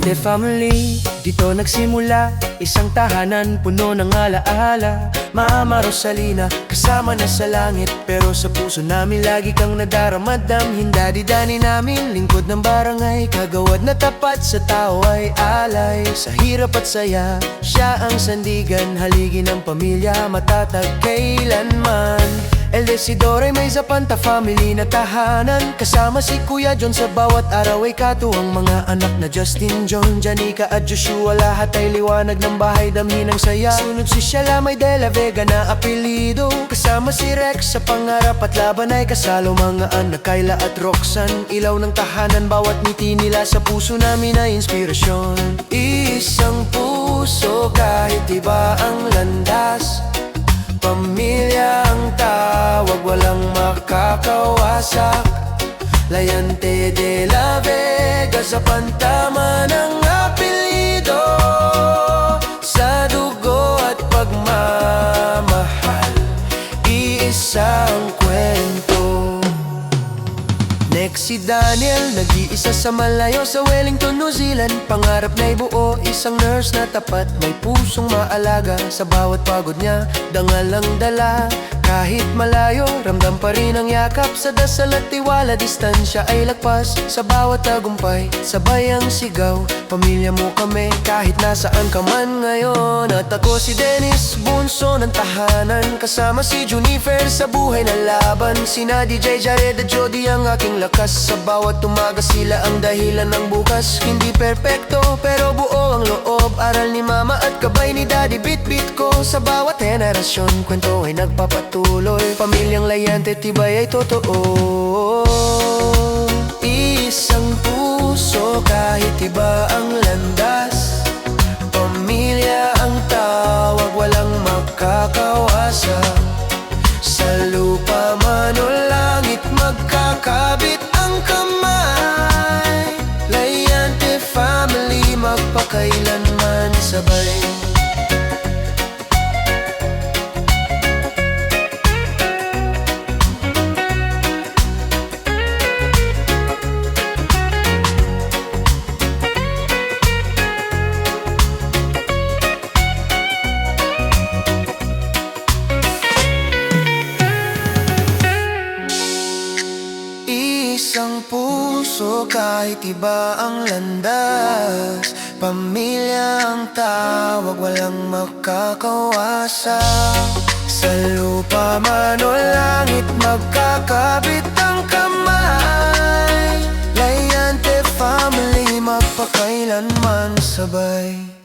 Layante family, dito nagsimula isang tahanan puno ng alaala. Mama Rosalina, kasama na sa langit, pero sa puso namin lagi kang nadaramadam. Daddy namin, lingkod ng barangay, kagawad na tapat sa tao ay alay. Sa hirap at saya, siya ang sandigan, haligi ng pamilya, matatag kailanman. El Decidor ay may Zapanta family na tahanan, kasama si Kuya John sa bawat araw ay katuwang. Mga anak na Justin, John, Janica at Joshua, lahat ay liwanag ng bahay, damhin ng saya. Sunod si Shala, may De La Vega na apelido, kasama si Rex sa pangarap at laban ay kasalo. Mga anak Kayla at Roxanne, ilaw ng tahanan, bawat ngiti nila sa puso namin ay inspirasyon. Isang puso kahit iba ang landas, pamilya ang tawag, walang makakawasak. Layante de la Vega, Zapanta man ang apelido, sa dugo at pagmamahal, iisa ang kwento. Next si Daniel, nag-iisa sa malayo sa Wellington, New Zealand. Pangarap na ibuo, isang nurse na tapat, may pusong maalaga. Sa bawat pagod niya, dangal ang dala. Kahit malayo, ramdam pa rin ang yakap. Sa dasal at tiwala, distansya ay lagpas. Sa bawat tagumpay, sabay ang sigaw, pamilya mo kami kahit nasaan ka man ngayon. At ako si Dennis, bunso ng tahanan, kasama si Junifer sa buhay na laban. Sina DJ Jared at Jody ang aking lakas, sa bawat umaga sila ang dahilan ng bukas. Hindi perpekto pero buo ang loob, aral ni mama at gabay ni daddy, bit-bit ko. Sa bawat henerasyon, kwento ay nagpapatuloy. Pamilyang Layante, tibay ay totoo. Isang puso kahit iba ang landas, pamilya ang tawag, walang makakawasak. Sa lupa man o langit, magkakabit ang kamay. Layante family, magpakailanman sabay. Isang puso kahit iba ang landas, pamilya ang tawag, walang makakawasak. Sa lupa man o langit, magkakabit ang kamay. Layante family, magpakailanman sabay.